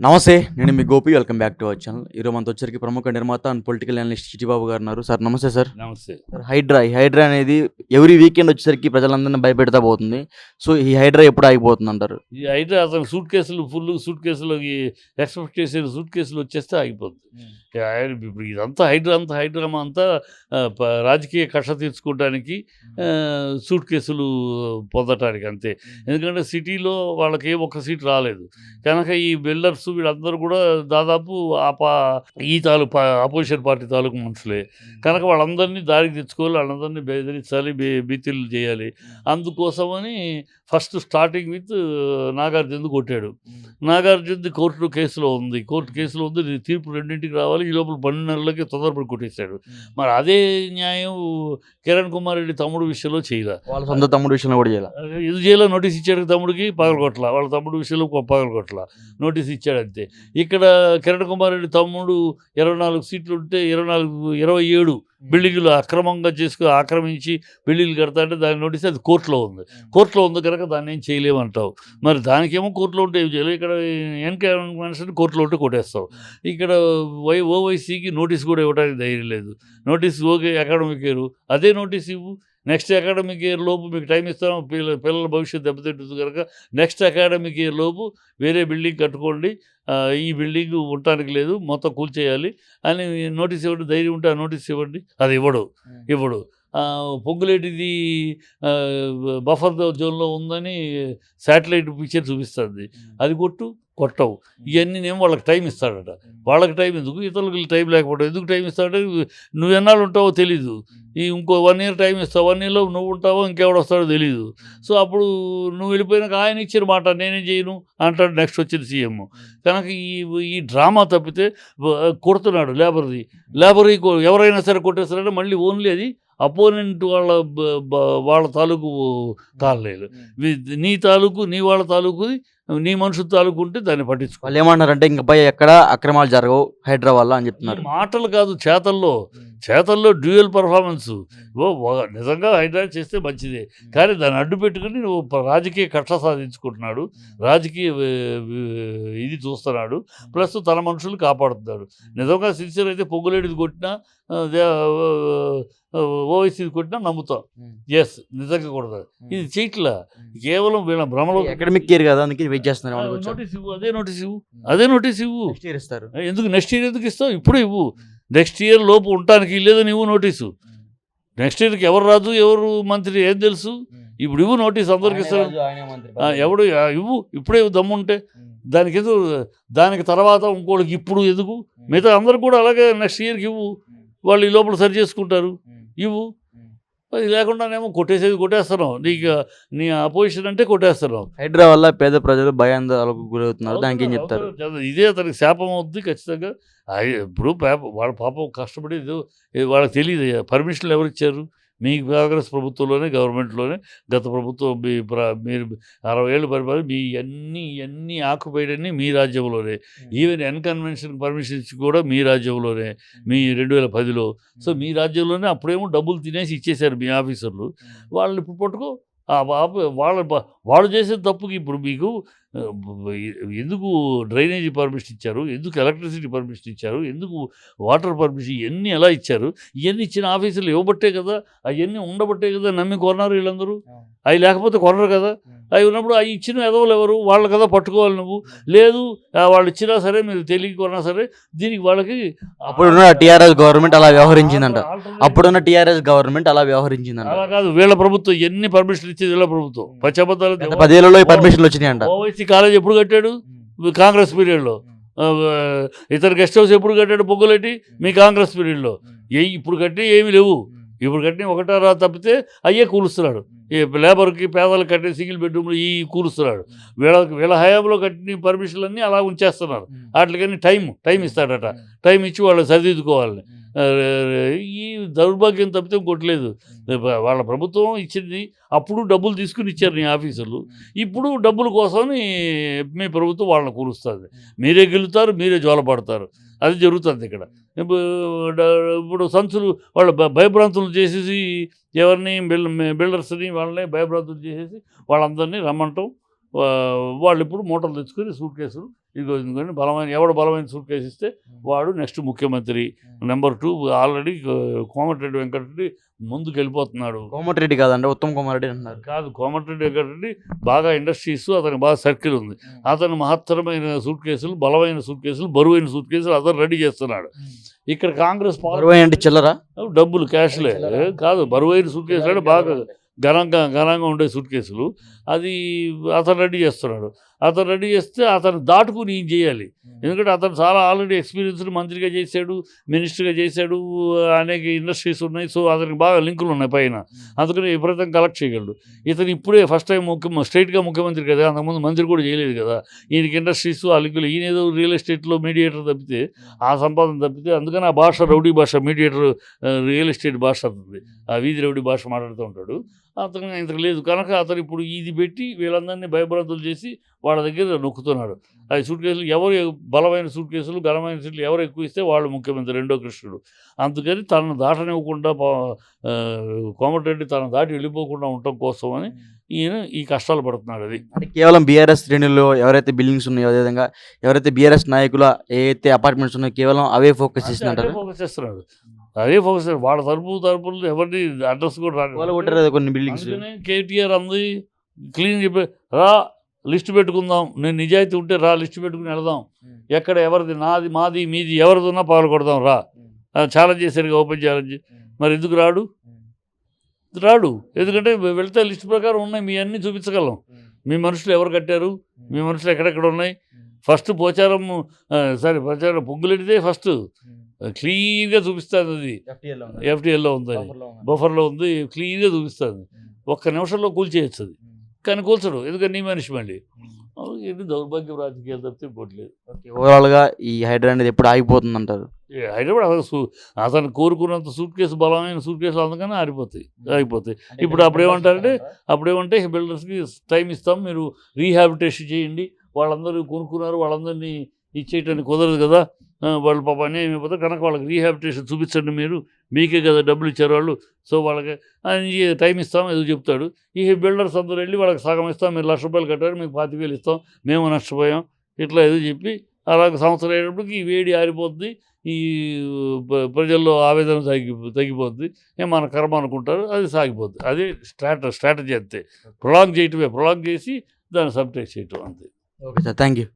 నమస్తే. నేను మీ Gopi. Welcome back to our channel. ఈరోజు మనతో వచ్చరికి ప్రముఖ నిర్మాత అండ్ పొలిటికల్ అనలిస్ట్ చిట్టిబాబు గారు ఉన్నారు. సార్ నమస్తే సార్. నమస్తే. సార్ హైడ్రా అనేది ఎవ్రీ వీకెండ్ వచ్చేసరికి ప్రజలందరినీ భయపెడతా పోతుంది. సో ఈ హైడ్రా ఎప్పుడు ఆగిపోతుంది అంటారు? ఈ అయితే అతను సూట్ కేసులు ఎక్స్పెక్ట్ చేసే సూట్ కేసులు వచ్చేస్తే ఆగిపోతుంది. ఇప్పుడు ఇదంతా హైడ్రామా అంతా రాజకీయ కక్ష తీర్చుకోవడానికి, సూట్ కేసులు పొందటానికి అంతే. ఎందుకంటే సిటీలో వాళ్ళకి ఒక్క సీట్ రాలేదు కనుక ఈ బిల్డర్స్ వీళ్ళందరూ కూడా దాదాపు ఈ తాలూకు అపోజిషన్ పార్టీ తాలూకు మనుషులే కనుక వాళ్ళందరినీ దారికి తెచ్చుకోవాలి, వాళ్ళందరినీ బెదిరించాలి, బీతిలు చేయాలి. అందుకోసమని ఫస్ట్ స్టార్టింగ్ విత్ నాగార్జున కొట్టాడు. నాగార్జున కోర్టు కేసులో ఉంది, తీర్పు రెండింటికి రావాలి, ఈ లోపల 12 నెలలకి తొందరపడి కొట్టేశాడు. మరి అదే న్యాయం కిరణ్ కుమార్ రెడ్డి తమ్ముడు విషయంలో చేయలే. వాళ్ళ సొంత తమ్ముడు విషయంలో కూడా చేయాలి. ఇది చేయాల నోటీస్ ఇచ్చాడు తమ్ముడికి, పగలగొట్ల. వాళ్ళ తమ్ముడు విషయంలో పగలగొట్ల, నోటీస్ ఇచ్చాడు అంతే. ఇక్కడ కిరణ్ కుమార్ రెడ్డి తమ్ముడు 24 సీట్లు ఉంటే 27 బిల్డింగ్లు అక్రమంగా ఆక్రమించి బిల్డింగ్లు కడతా అంటే దాని నోటీస్ అది కోర్టులో ఉంది కనుక దాన్ని ఏం చేయలేమంటావు. మరి దానికేమో కోర్టులో ఉంటే ఏం చేయలేవు. ఇక్కడ ఎన్కౌంటర్ కోర్టులో ఉంటే కొట్టేస్తావు. ఇక్కడ ఓవైసీకి నోటీస్ కూడా ఇవ్వడానికి ధైర్యం లేదు. నోటీస్ ఓకే అకాడమిక్ ఇయర్, అదే నోటీస్ ఇవ్వు. నెక్స్ట్ అకాడమిక్ ఇయర్ లోపు మీకు టైం ఇస్తాం, పిల్లల భవిష్యత్తు దెబ్బతింటుంది కనుక నెక్స్ట్ అకాడమిక్ ఇయర్ లోపు వేరే బిల్డింగ్ కట్టుకోండి, ఈ బిల్డింగ్ ఉండటానికి లేదు, మొత్తం కూల్చేయాలి అని నోటీస్ ఇవ్వండి. ధైర్యం ఉంటే ఆ నోటీస్ ఇవ్వండి. అది ఇవ్వడు. పొంగులేటిది బఫర్ జోన్లో ఉందని శాటిలైట్ పిక్చర్ చూపిస్తుంది, అది కొట్టవు. ఇవన్నీనేమో వాళ్ళకి టైం ఇస్తాడట. వాళ్ళకి టైం ఎందుకు, ఇతరులకు టైం లేకపోవడం ఎందుకు? టైం ఇస్తాడంటే నువ్వు ఎన్నాళ్ళు ఉంటావో తెలీదు, ఇంకో 1 year టైం ఇస్తావు, 1 yearలో నువ్వు ఉంటావో ఇంకెవడు వస్తాడో తెలీదు. సో అప్పుడు నువ్వు వెళ్ళిపోయినాక ఆయన ఇచ్చిన మాట నేనేం చేయను అంటాడు నెక్స్ట్ వచ్చిన సీఎం. కనుక ఈ డ్రామా తప్పితే కొడుతున్నాడు లేబర్ ఎవరైనా సరే కొట్టేస్తారంటే మళ్ళీ ఓన్లీ అది అపోనెంట్ వాళ్ళ తాలూకు కాలేదు, నీ వాళ్ళ తాలూకు నీ మనుషుల తాలూకు ఉంటే దాన్ని పట్టించుకో. వాళ్ళు ఏమన్నారంటే ఇంకా పై ఎక్కడ అక్రమాలు జరగవు హైడ్రా వల్ల అని చెప్తున్నారు. మాటలు కాదు, చేతల్లో డ్యూయల్ పర్ఫార్మెన్స్. నిజంగా హైడ్రా చేస్తే మంచిదే, కానీ దాన్ని అడ్డు పెట్టుకుని నువ్వు రాజకీయ కక్ష సాధించుకుంటున్నాడు, రాజకీయ ఇది చూస్తున్నాడు, ప్లస్ తన మనుషులు కాపాడుతున్నాడు. నిజంగా సిన్సియర్ అయితే పొంగులేడిది కొట్టినా ఓవైసీది కొట్టినా నమ్ముతాం, ఎస్ నిజంగా కొడతాడు. ఇది చేయట్లా, కేవలం వీళ్ళ భ్రమలో. అకాడమిక్ ఇయర్ కదా అందుకే వెయిట్ చేస్తున్నారు. అదే నోటీస్ ఇవ్వు. ఇస్తారు ఎందుకు నెక్స్ట్ ఇయర్ ఎందుకు ఇస్తావు? ఇప్పుడు ఇవ్వు. నెక్స్ట్ ఇయర్ లోపు ఉండటానికి లేదని ఇవ్వు నోటీసు. నెక్స్ట్ ఇయర్కి ఎవరు రాదు, ఎవరు మంత్రి ఏం తెలుసు. ఇప్పుడు ఇవ్వు నోటీస్, అందరికి ఇస్తారు. ఎవడు ఇవ్వు, ఇప్పుడే దమ్ముంటే. దానికి తర్వాత ఇంకోటికి ఇప్పుడు ఎందుకు? మిగతా అందరికి కూడా అలాగే నెక్స్ట్ ఇయర్కి ఇవ్వు, వాళ్ళు ఈ లోపల సరి చేసుకుంటారు. ఇవ్వు. అది లేకుండానేమో కొట్టేస్తున్నావు, నీ అపోజిషన్ అంటే కొట్టేస్తున్నావు. హైడ్రా వల్ల పేద ప్రజలు భయాందోళనకు గురవుతున్నారు, దానికి ఏం చెప్తారు? ఇదే అతనికి శాపం అవుద్ది ఖచ్చితంగా. ఇప్పుడు వాళ్ళ పాపం కష్టపడి వాళ్ళకి తెలియదు పర్మిషన్లు ఎవరు ఇచ్చారు. మీ కాంగ్రెస్ ప్రభుత్వంలోనే, గవర్నమెంట్లోనే, గత ప్రభుత్వం మీరు 60 ఏళ్ళు పరిపాలన, మీ అన్నీ ఆక్యుపైడ్ అన్నీ మీ రాజ్యంలోనే. ఈవెన్ ఎన్కన్వెన్షన్ పర్మిషన్ ఇచ్చి కూడా మీ రాజ్యంలోనే, మీ 2010లో. సో మీ రాజ్యంలోనే అప్పుడేమో డబ్బులు తినేసి ఇచ్చేశారు మీ ఆఫీసర్లు. వాళ్ళని ఇప్పుడు పట్టుకో. వాళ్ళు చేసే తప్పుకి ఇప్పుడు మీకు ఎందుకు డ్రైనేజీ పర్మిషన్ ఇచ్చారు, ఎందుకు ఎలక్ట్రిసిటీ పర్మిషన్ ఇచ్చారు, ఎందుకు వాటర్ పర్మిషన్, ఇవన్నీ ఎలా ఇచ్చారు? ఇవన్నీ ఇచ్చిన ఆఫీసులు ఇవ్వబట్టే కదా, అవన్నీ ఉండబట్టే కదా నమ్మి కొన్నారు వీళ్ళందరూ. అవి లేకపోతే కొనరు కదా. అవి ఉన్నప్పుడు అవి ఇచ్చిన ఎదవలు ఎవరు? వాళ్ళు కదా పట్టుకోవాలి నువ్వు. లేదు వాళ్ళు ఇచ్చినా సరే, మీరు తెలియక కొన్నా సరే, దీనికి వాళ్ళకి అప్పుడున్న టీఆర్ఎస్ గవర్నమెంట్ అలా వ్యవహరించిందంట. అలా కాదు, వీళ్ళ ప్రభుత్వం ఎన్ని పర్మిషన్లు ఇచ్చేది వీళ్ళ ప్రభుత్వం. పచ్చబద్దాలు 10 ఏళ్లలో పర్మిషన్లు వచ్చినాయంట. ఓవైసీ కాలేజ్ ఎప్పుడు కట్టాడు? కాంగ్రెస్ పీరియడ్లో. ఇతర గెస్ట్ హౌస్ ఎప్పుడు కట్టాడు పొంగులేటి? మీ కాంగ్రెస్ పీరియడ్లో. ఇప్పుడు కట్టి ఏమీ లేవు. ఇప్పుడు కట్టిన ఒకటారా తప్పితే అయ్యే కూలుస్తున్నాడు. ఈ లేబర్కి, పేదలకు కట్టిన సింగిల్ బెడ్రూమ్లు ఈ కూలుస్తున్నాడు. వీళ్ళ హయాంలో కట్టిన పర్మిషన్లన్నీ అలా ఉంచేస్తున్నారు. వాటికని టైం ఇస్తాడట. టైం ఇచ్చి వాళ్ళు సరిదిద్దుకోవాలని. ఈ దౌర్భాగ్యం తప్పితే కొట్టలేదు. వాళ్ళ ప్రభుత్వం ఇచ్చింది, అప్పుడు డబ్బులు తీసుకుని ఇచ్చారు నీ ఆఫీసర్లు. ఇప్పుడు డబ్బుల కోసమని మీ ప్రభుత్వం వాళ్ళని కూలుస్తుంది. మీరే గెలుతారు, మీరే జోలపడతారు. అది జరుగుతుంది ఇక్కడ. ఇప్పుడు సంచులు వాళ్ళ భయభ్రాంతులు చేసేసి ఎవరిని బిల్డర్స్ని వాళ్ళని భయభ్రాంతులు చేసేసి వాళ్ళందరినీ రమ్మంటాం, వాళ్ళు ఇప్పుడు మూటలు తెచ్చుకొని సూట్ కేసులు ఇదిగోని బలమైన సూట్ కేసు ఇస్తే వాడు నెక్స్ట్ ముఖ్యమంత్రి. నెంబర్ 2 ఆల్రెడీ కోమటిరెడ్డి వెంకటరెడ్డి ముందుకు వెళ్ళిపోతున్నాడు. కోమటిరెడ్డి కాదండి, ఉత్తమ్ కుమార్ రెడ్డి అంటున్నారు. కాదు, కోమటిరెడ్డి వెంకటరెడ్డి బాగా ఇండస్ట్రీస్, అతనికి బాగా సర్కిల్ ఉంది. అతను మహత్తరమైన సూట్ కేసులు, బలమైన సూట్ కేసులు, బరువైన సూట్ కేసులు అతను రెడీ చేస్తున్నాడు. ఇక్కడ కాంగ్రెస్ అంటే చిల్లరా డబ్బులు క్యాష్లే కాదు, బరువైన సూట్ కేసులు అంటే బాగా ఘనంగా ఉండే సూట్ కేసులు అది అతను రెడీ చేస్తున్నాడు. అతను రెడీ చేస్తే అతను దాటుకుని ఏం చేయాలి, ఎందుకంటే అతను చాలా ఆల్రెడీ ఎక్స్పీరియన్స్డ్ మంత్రిగా చేశాడు, మినిస్టర్గా చేశాడు, అనేక ఇండస్ట్రీస్ ఉన్నాయి. సో అతనికి బాగా లింకులు ఉన్నాయి పైన, అందుకని విపరీతం కలెక్ట్ చేయగలడు. ఇతను ఇప్పుడే ఫస్ట్ టైం స్ట్రైట్గా ముఖ్యమంత్రి కదా, అంతకుముందు మంత్రి కూడా చేయలేదు కదా. ఈయనకి ఇండస్ట్రీస్ ఆ లింకులు, ఈయన ఏదో రియల్ ఎస్టేట్లో మీడియేటర్ తప్పితే ఆ సంపాదన తప్పితే, అందుకని ఆ భాష రౌడీ భాష, మీడియేటర్ రియల్ ఎస్టేట్ భాష అవుతుంది, ఆ వీధి రౌడీ భాష మాట్లాడుతూ ఉంటాడు. అతను ఇంతకు లేదు కనుక అతను ఇప్పుడు ఇది పెట్టి వీళ్ళందరినీ భయభ్రాంతులు చేసి వాళ్ళ దగ్గర నొక్కుతున్నాడు. అది సూట్ కేసులు ఎవరు బలమైన సూట్ కేసులు, ఘనమైన సీట్లు ఎవరు ఎక్కువ ఇస్తే వాళ్ళు ముఖ్యమంత్రి, రెండో కృష్ణుడు. అందుకని తనను దాటనివ్వకుండా కోమటిరెడ్డి తన దాటి వెళ్ళిపోకుండా ఉండటం కోసం అని ఈయన ఈ కష్టాలు పడుతున్నాడు. అది అంటే కేవలం బీఆర్ఎస్ శ్రేణుల్లో ఎవరైతే బిల్డింగ్స్ ఉన్నాయో, అదేవిధంగా ఎవరైతే బీఆర్ఎస్ నాయకుల ఏదైతే అపార్ట్మెంట్స్ ఉన్నాయో కేవలం అవే ఫోకస్ చేసినట్టు ఫోకస్ చేస్తున్నాడు. అదే ఫోకస్ వాళ్ళ తరపులు ఎవరిని అడ్రస్ కూడా రాదు కొన్ని బిల్డింగ్స్. కేటీఆర్ అంది క్లీన్ చెప్పి రా లిస్ట్ పెట్టుకుందాం, నేను నిజాయితీ ఉంటే రా లిస్ట్ పెట్టుకుని వెళదాం, ఎక్కడ ఎవరిది నాది మాది మీది ఎవరిది ఉన్నా పాలు కొడదాం రా, ఛాలెంజ్ చేశారు ఓపెన్ ఛాలెంజ్. మరి ఎందుకు రాడు? ఎందుకంటే వెళ్తే లిస్ట్ ప్రకారం ఉన్నాయి, మీ అన్నీ చూపించగలం. మీ మనుషులు ఎవరు కట్టారు, మీ మనుషులు ఎక్కడెక్కడ ఉన్నాయి. ఫస్ట్ ప్రచారం పొంగులెడితే ఫస్ట్ క్లీన్గా చూపిస్తుంది, అది ఎఫ్టీఎల్లో ఉంది, బఫర్లో ఉంది, క్లీన్గా చూపిస్తుంది. ఒక్క నిమిషంలో కూల్చేయచ్చు అది, కానీ కూల్చడు, ఎందుకంటే నీ మనిషి మళ్ళీ. ఇది దౌర్భాగ్యం రాజకీయాలు తప్పితే పోట్లేదు. ఓవరాల్గా ఈ హైడ్రా అనేది ఎప్పుడు ఆగిపోతుంది అంటారు? హైదరాబాద్ అతను కోరుకున్నంత సూట్ కేసు, బలమైన సూట్ కేసులు అందుకని ఆగిపోతాయి. ఇప్పుడు అప్పుడేమంటే బిల్డర్స్కి టైం ఇస్తాం, మీరు రీహాబిటేషన్ చేయండి, వాళ్ళందరూ కొనుక్కున్నారు, వాళ్ళందరినీ ఇచ్చేయటానికి కుదరదు కదా, వాళ్ళు పాప అన్యాయం అయిపోతారు కనుక వాళ్ళకి రీహాబిటేషన్ చూపించండి, మీకే కదా డబ్బులు ఇచ్చారు వాళ్ళు, సో వాళ్ళకి టైం ఇస్తాం ఏదో చెప్తాడు. ఈ బిల్డర్స్ అందరూ వెళ్ళి వాళ్ళకి సగం ఇస్తాం, మీరు ₹1,00,000 కట్టారు, మీకు 25,000 ఇస్తాం, మేము నష్టపోయాం, ఇట్లా ఏదో చెప్పి అలాగే సంవత్సరం అయ్యేటప్పటికి ఈ వేడి ఆరిపోద్ది, ఈ ప్రజల్లో ఆవేదన తగ్గిపోద్ది, మన కర్మ అనుకుంటారు, అది సాగిపోద్ది. అదే స్ట్రాటజీ అంతే, ప్రొలాంగ్ చేసి దాన్ని సబ్టెక్ట్ చేయటం అంతే. Okay sir, thank you.